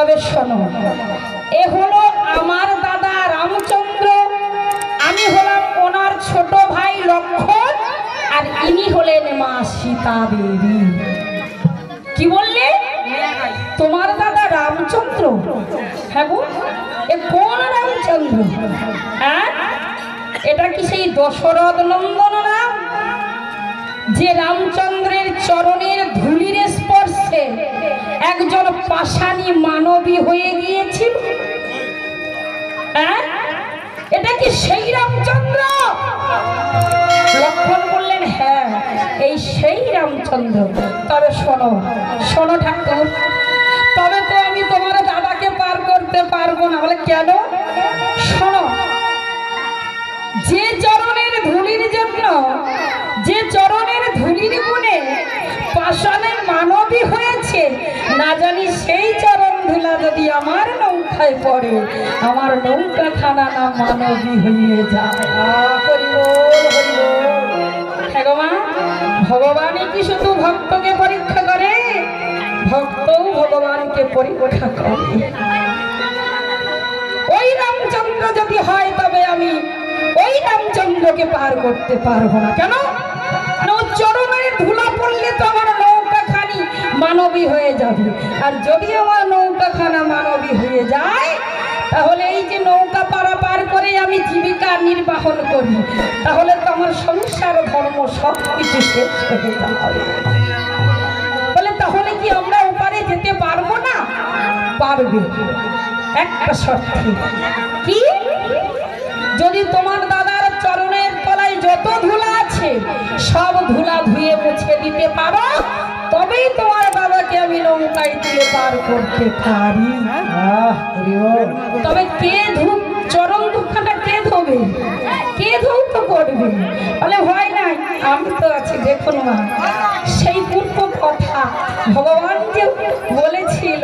তবে শোনো, এ হলো আমার দাদা রামচন্দ্র, আমি হলাম ওনার ছোট ভাই লক্ষণ, আর ইনি হলেন মা সীতা দেবী। কি বললে? তোমার দাদা রামচন্দ্র? হ্যাঁ গো, এ কোন রামচন্দ্র? হ্যাঁ, এটা কি সেই দশরথ নন্দন নাম, যে রামচন্দ্রের চরণের ধুলির স্পর্শে একজন পাষাণী মানবী হয়ে গিয়েছিল? হ্যাঁ, এটা কি সেই রামচন্দ্র? লক্ষণ বললেন হ্যাঁ, এই সেই রামচন্দ্র। তবে শোনো শোনো ঠাকুর, তবে তো আমি তোমার দাদাকে পার করতে পারবো না। বলে কেন? শোনো, যে চরণের ধুলির জন্য, যে চরণের ধুলির গুণে পাষাণের মানবী হয়েছে, না জানি সেই চরণ ধুলা যদি আমার নৌকায় পড়ে, আমার নৌকা খানা না মানবী হয়ে যায়। ভগবানই কি শুধু ভক্তকে পরীক্ষা করে? ভক্তও ভগবানকে পরীক্ষা করে। ওই রামচন্দ্র যদি হয় তবে আমি ওই রামচন্দ্রকে পার করতে পারবো না। কেন? চরণের ধুলা পড়লে তো আমার নৌকা খানি মানবী হয়ে যাবে, আর যদি আমার নৌকা খানা মানবী হয়ে যায়, তাহলে এই যে নৌকা পারাপার করে আমি জীবিকা নির্বাহন করি, তাহলে তো আমার সংসার ধর্ম সব কিছু শেষ হয়ে যাবে। বলে তাহলে কি আমরা ওপারে যেতে পারবো না? পারবে, একটা শর্তে। কি? যদি তোমার দাদার চরণের তলায় যত ধুলা আছে সব ধুলা ধুয়ে মুছে দিতে পারো, তবেই তোমার দাদাকে আমি নৌকায় তুলে পার করতে পারি। তবে কে ধূপ চরণ দুঃখটা কে ধোবে? কে ধৌত করবে? বলে ভয় নাই, আমি তো আছি। দেখুন মা, সেই পূর্ব কথা ভগবান যে বলেছিল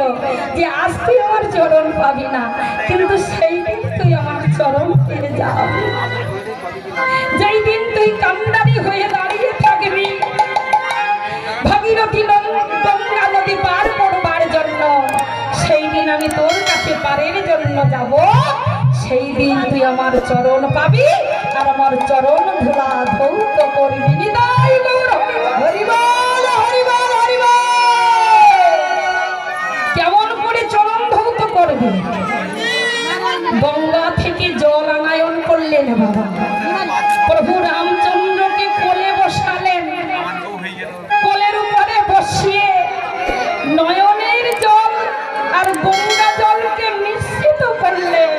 যে আজ তুই আমার চরণ পাবি না, কিন্তু সেই দিন তুই আমার চরণ পেয়ে যাবি। যেই দিন তুই কান্ডারি হয়ে দাঁড়িয়ে থাকবি ভাগীরথী গঙ্গা নদী পার করবার জন্য, সেই দিন আমি তোর কাছে পারের জন্য যাব। সেই দিন তুই আমার চরণ পাবি, আর আমার চরণ ধুলা ধৌত করবি। নিতাই গৌর হরি বল, হরি বল, হরি বল। কেমন করে চরণ ধৌত করবে? গঙ্গা থেকে জল আনায়ন করলেন বাবা, প্রভু রামচন্দ্রকে কোলে বসালেন, কোলের উপরে বসিয়ে নয়নের জল আর গঙ্গা জলকে মিশ্রিত করলেন,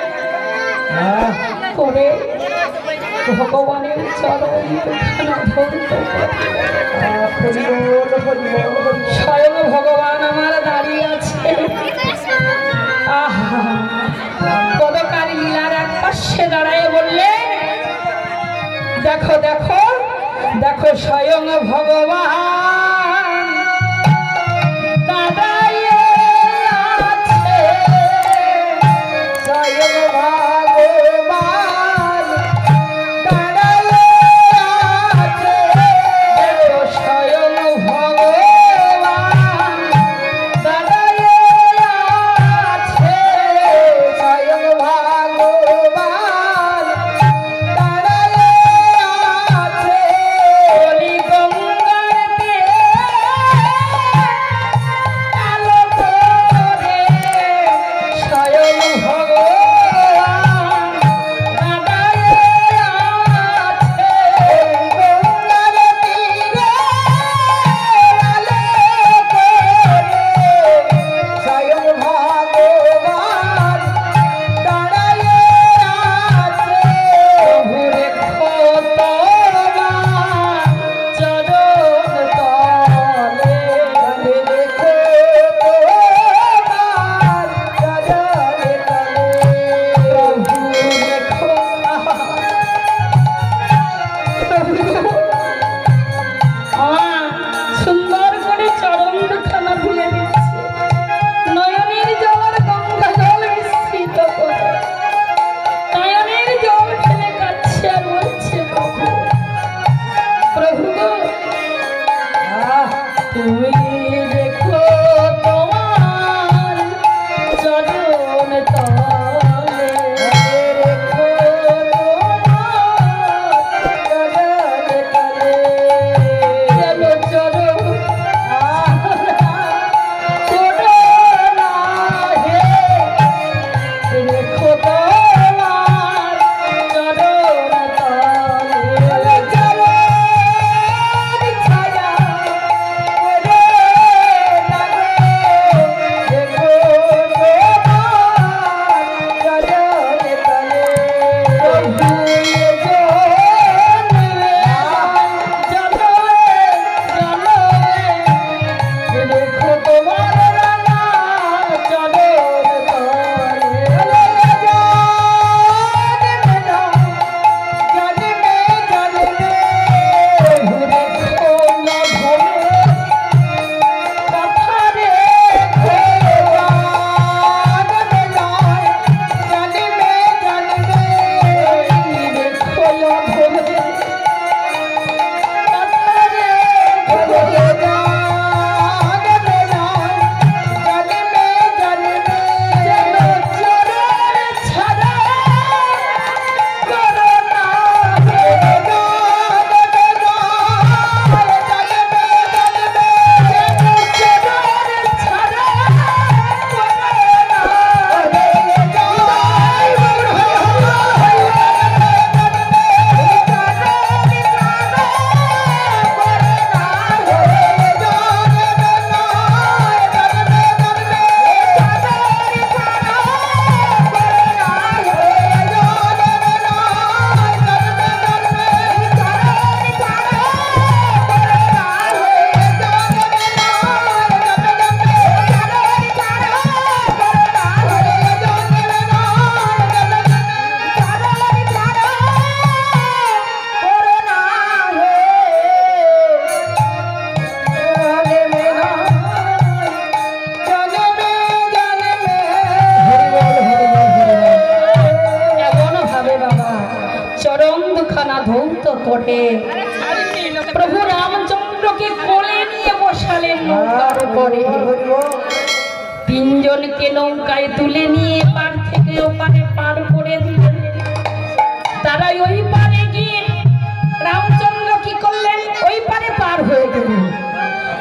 করে ভগবানের চরণ ধৌত। স্বয়ং ভগবান আমার দাঁড়িয়ে আছে। আহা, পদকারী লীলার এক পাশে দাঁড়ায় বললেন, দেখো দেখো দেখো স্বয়ং ভগবান দাঁড়াইয়ে আছে, স্বয়ং ভগবান দাঁড়াইয়ে আছে, দেখো স্বয়ং ভগবান দাঁড়াইয়ে আছে, স্বয়ং ভগবান দাঁড়াইয়ে আছে। বলি গঙ্গার আলো করে স্বয়ং ভগবান দাঁড়াইয়ে আছে, গঙ্গার তীরে আলো করে স্বয়ং ভগবান দাঁড়াইয়ে আছে। প্রভু রেখো তোমার চরণ তলে, রেখো তোমার চরণ তলে, প্রভু রেখো। সুন্দর করে চরণ দুখানা ধুয়ে দিচ্ছে, নয়নের জল গঙ্গা জল মিশ্রিত করে নয়নের জল ফেলে কাচ্ছে আর বলছে, প্রভু প্রভু গো, তুমি রেখো তোমার চরণ পরে প্রভু রামচন্দ্রকে কোলে নিয়ে বসালেন নৌকার উপরে। তিনজনকে নৌকায় তুলে নিয়ে পার থেকে ওপারে পার করে দিলেন। তারা ওই পারে গিয়ে রামচন্দ্র কি করলেন, ওই পারে পার হয়ে গেলেন।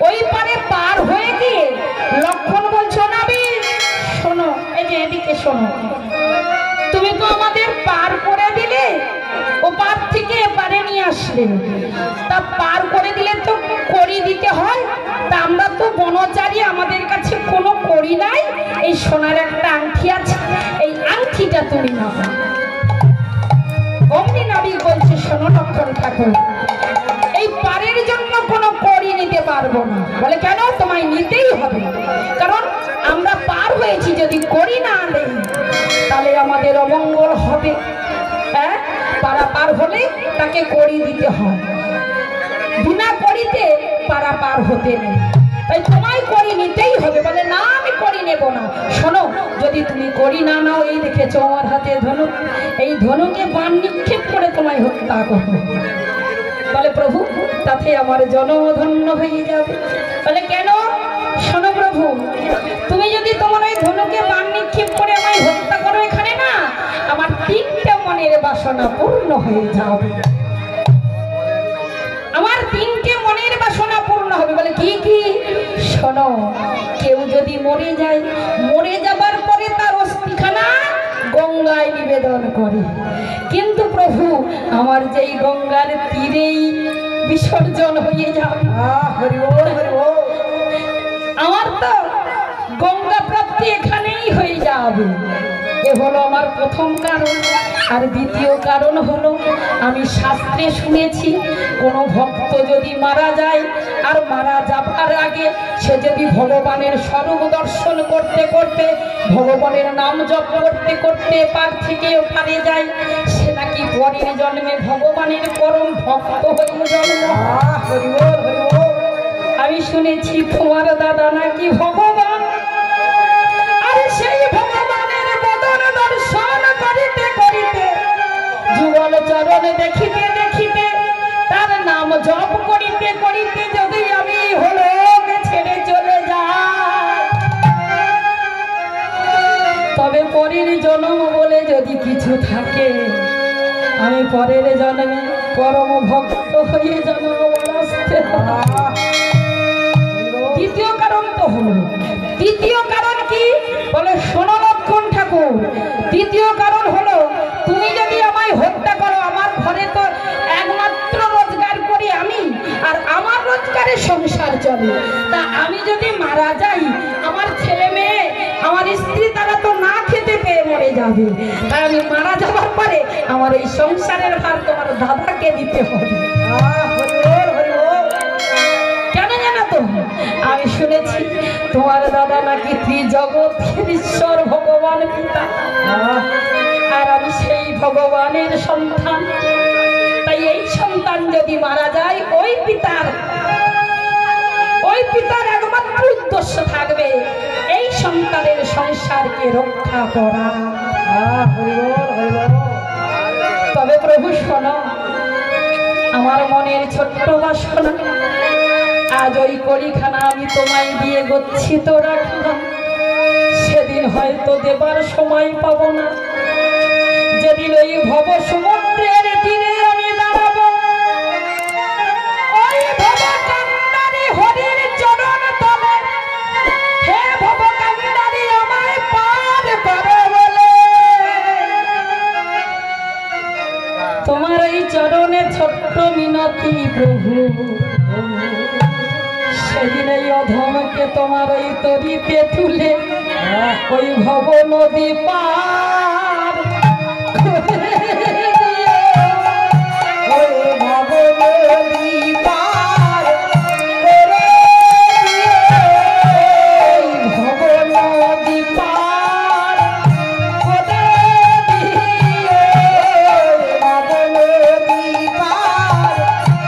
ওই পারে পার হয়ে গিয়ে লক্ষণ বলছো নাবি শোনো, এই যে এদিকে শোনো, তুমি তো আমাদের পার করে দিলে, ও পার থেকে এপারে নিয়ে আসলে, তা পার করে দিলে তো করি দিতে হয়, তা আমরা তো বনচারী, আমাদের কাছে কোনো করি নাই, এই সোনার একটা আংটি আছে, এই আংটিটা তুমি নাও। অমনি নাবিক বলছে, শোনো লক্ষণ ঠাকুর, এই পারের জন্য কোনো করি নিতে পারবো না। বলে কেন? তোমায় নিতেই হবে, কারণ আমরা পার হয়েছি, যদি করি না আনে তাহলে আমাদের অমঙ্গল হবে। হ্যাঁ, পারাপার হলে তাকে করি দিতে হয়, বিনা করিতে পারাপার হতে নেই, তাই তোমায় করি নিতেই হবে। বলে না, আমি করি নেব না। শোনো, যদি তুমি করি না নাও, এই দেখেছো আমার হাতে ধনুক, এই ধনুকে বাণ নিক্ষেপ করে তোমায় হত্যা করবো। বলে প্রভু, তাতে আমার জনধন্য হয়ে যাবে। বলে কেন? শোনো প্রভু, তুমি যদি তোমার ওই ধনুকে বাণ নিক্ষেপ করে আমায় হত্যা করো, এখানে না আমার 3টে মনের বাসনা পূর্ণ হয়ে যাবে। আমার 3টে মনের বাসনা পূর্ণ হবে। বলে কি কি? শোনো, কেউ যদি মরে যায়, মরে যাবার পরে তার অস্থিখানা গঙ্গায় নিবেদন করে, কিন্তু প্রভু আমার যেই গঙ্গার তীরেই বিসর্জন হয়ে যাবে, আমার তো গঙ্গা প্রাপ্তি এখানেই হয়ে যাবে। এ হলো আমার প্রথম কারণ। আর দ্বিতীয় কারণ হলো, আমি শাস্ত্রে শুনেছি, কোনো ভক্ত যদি মারা যায় আর মারা যাবার আগে সে যদি ভগবানের স্বরূপ দর্শন করতে করতে, ভগবানের নাম জপ করতে করতে পার থেকে ওপারে যায়, সে নাকি পরের জন্মে ভগবানের পরম ভক্ত হয়ে জন্ম। আমি শুনেছি তোমার দাদা নাকি ভগবান, আর সেই ভগবানের বদন দর্শন করিতে করিতে, যুগল চরণ দেখিতে দেখিতে, তার নাম জপ করিতে করিতে যদি আমি হলো ছেড়ে চলে যাই, তবে পরের জন্ম বলে যদি কিছু থাকে, আমি পরের জন্মে পরম ভক্ত হয়ে জন্ম আসতে। দ্বিতীয় কারণ তো হলো, দ্বিতীয় কারণ কি? বলে শোনো লক্ষণ ঠাকুর, দ্বিতীয় কারণ হলো, তুমি যদি আমায় হত্যা করো, আমার ঘরে তো একমাত্র রোজগার করি আমি, আর আমার রোজগারে সংসার চলে, তা আমি যদি মারা যাই, আমার ছেলে মেয়ে, আমার স্ত্রী, তারা তো না খেতে পেয়ে মরে যাবে, তাই আমি মারা যাবার পরে আমার এই সংসারের ভার তোমার দাদাকে দিতে হবে। আমি শুনেছি তোমার দাদা নাকি ত্রিজগতের ঈশ্বর ভগবান পিতা, আর আমি সেই ভগবানের সন্তান, তাই এই সন্তান যদি মারা যায়, ওই পিতার একমাত্র উদ্দেশ্য থাকবে এই সন্তানের সংসারকে রক্ষা করা। তবে প্রভু শোনো, আমার মনের ছোট্ট বাসনা, আজ ওই কলিখানা আমি তোমায় দিয়ে গচ্ছিত রাখলাম, সেদিন হয়তো দেবার সময় পাব না, যেদিন ওই ভব সমুদ্রের তীরে আমি দাঁড়াবো, ওই ভব কান্ডারি হরির চরণ তলে, হে ভব কান্ডারি আমায় পার করো বলে, তোমার এই চরণে ছোট্ট মিনতি প্রভু, সেদিন এই অধমকে তোমার ওই তরিতে তুলে ওই ভব নদী পার করে দিও, ওই ভব নদী পার করে দিও, ওই ভব নদী পার করে দিও, ভব নদী পার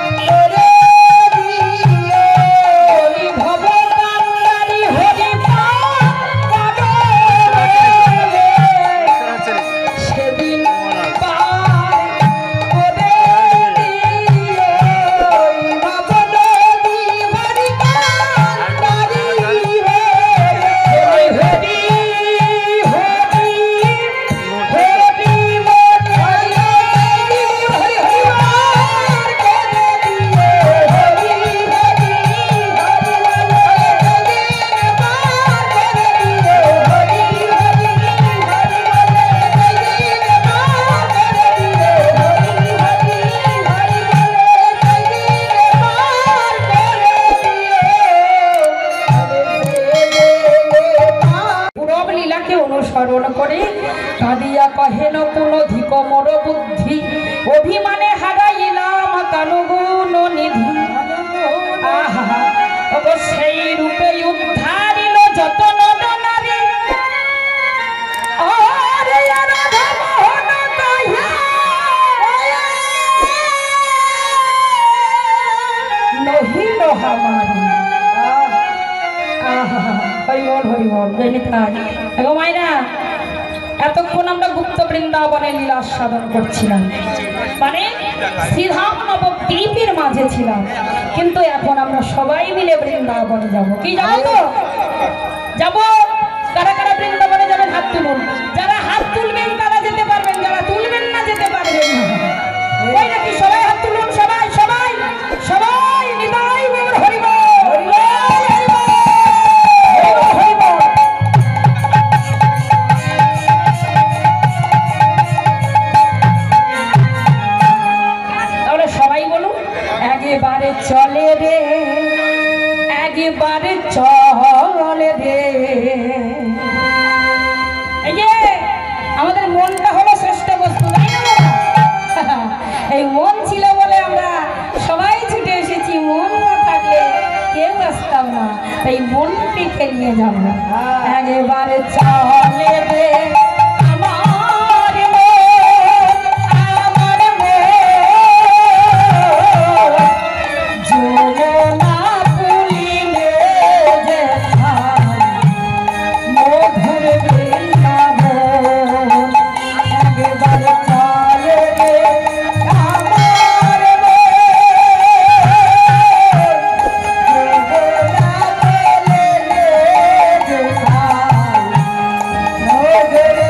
করে কাঁদিয়া কহেন কোন ধিক মোর বুদ্ধি অভিমানে হারাইলাম কানুগুণ নিধি আহা সেই রূপে উদ্ধারিল যত নদনারী আরে রাধা মোহন কহিয়া নহিল হামারি হরিবল দেখো মাইনা এতক্ষণ আমরা গুপ্ত বৃন্দাবনে লীলা সাধন করছিলাম মানে শ্রীধাম নবদ্বীপের মাঝে ছিলাম কিন্তু এখন আমরা সবাই মিলে বৃন্দাবনে যাব কি যাবো তো যাবো কারা কারা বৃন্দাবনে যাবেন হাত তুলুন যারা হাত তুলবেন তারা যেতে পারবেন যারা তুলবেন না যেতে পারবেন না ওই নাকি সবাই হাত তুলুন সবাই সবাই সবাই নিতাই গৌর হরিবল একেবারে চলে রে একেবারে চলে রে এই যে আমাদের মনটা হলো শ্রেষ্ঠ বস্তু তাই না এই মন ছিল বলে আমরা সবাই ছুটে এসেছি মন না থাকলে কেউ আসতাম না এই মনটিকে নিয়ে যাবো একেবারে চলে রে Good.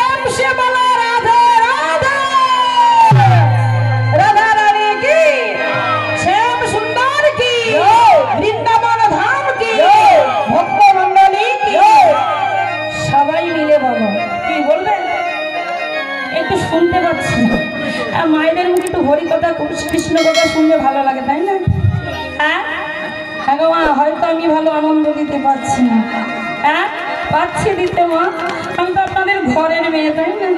प्रेम से बोलो राधे राधे। राधा रानी की, श्याम सुंदर की, वृंदावन धाम की, भक्त मंडली की। সবাই মিলে বলো। কি বলবে? একটু শুনতে পাচ্ছি আর মায়েদের মুখে একটু হরি কথা কৃষ্ণ কথা শুনলে ভালো লাগে, তাই না? হ্যাঁ হ্যাঁ গো মা, হয়তো আমি ভালো আনন্দ দিতে পারছি না। হ্যাঁ পাচ্ছি দিতে মা, আমি তো আপনাদের ঘরের মেয়ে, তাই না?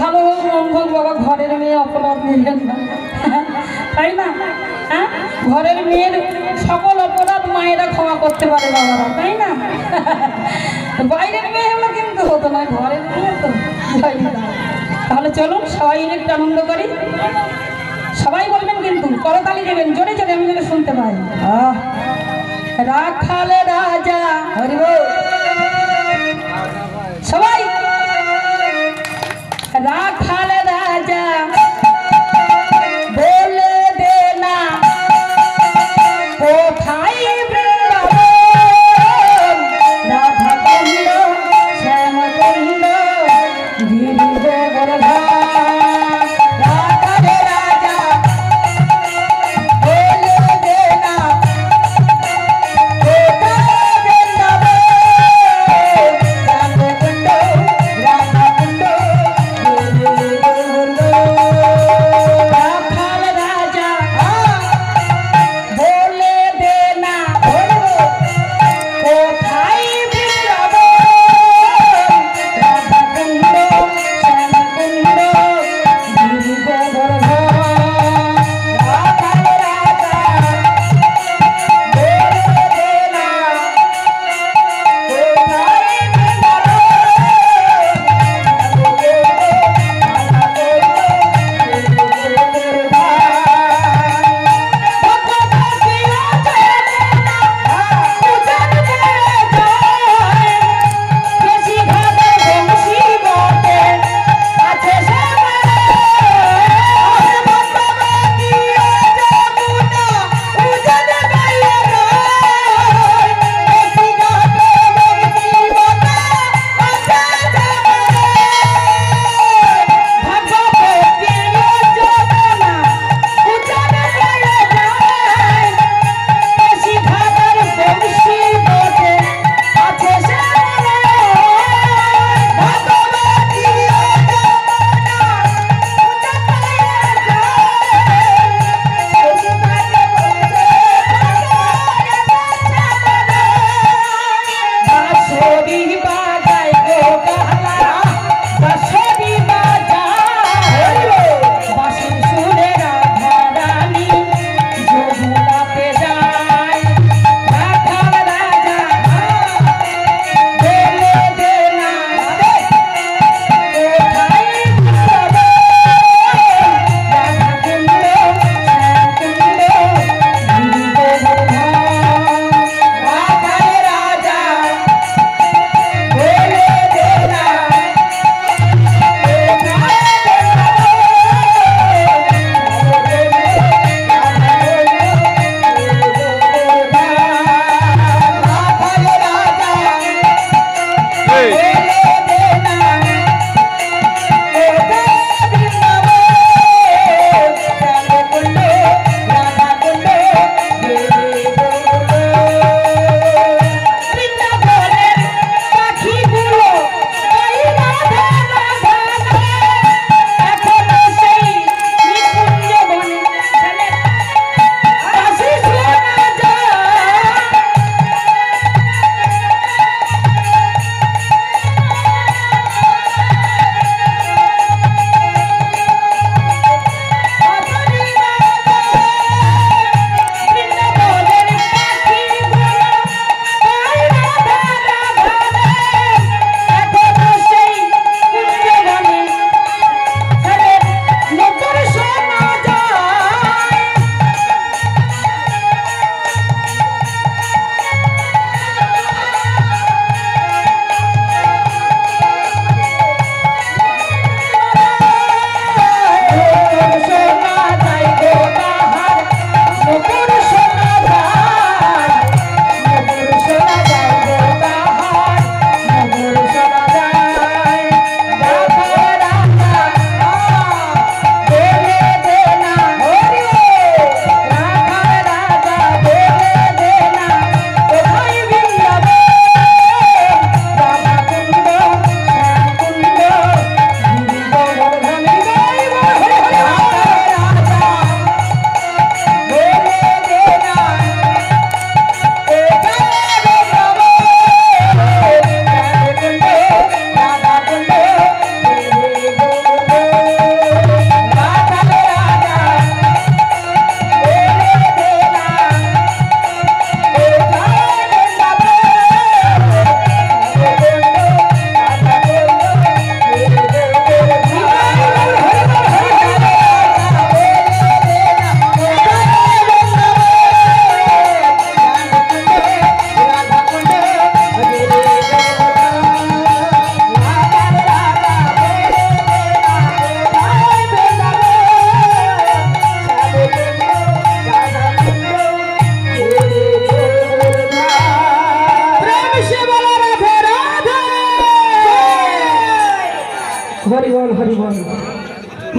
ভালো হোক মন্দ হোক বাবা, ঘরের মেয়ে অপরাধ নেবেন না, তাই না? হ্যাঁ ঘরের মেয়ের সকল অপরাধ মায়েরা ক্ষমা করতে পারে বাবারা, তাই না? বাইরের মেয়ে হলো কিন্তু হতো না, ঘরের মেয়ে তো। তাহলে চলুন সবাই একটু আনন্দ করি। সবাই বলবেন কিন্তু, করতালি দেবেন জোরে জোরে, আমি যেন শুনতে পাই। রাখালে রাজা হরি বল। সবাই রাখালে রাজা বলে দে না কোথায় বৃন্দাবন, রাধা কুণ্ড শ্যাম কুণ্ড গিরি গোবর্ধন। রাখালে রাজা বলে দে না কোথায় বৃন্দাবন, রাধা কুণ্ড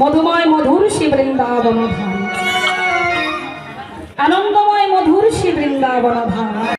মধুময় মধুর শ্রী বৃন্দাবন ধাম, আনন্দময় মধুর শ্রী বৃন্দাবন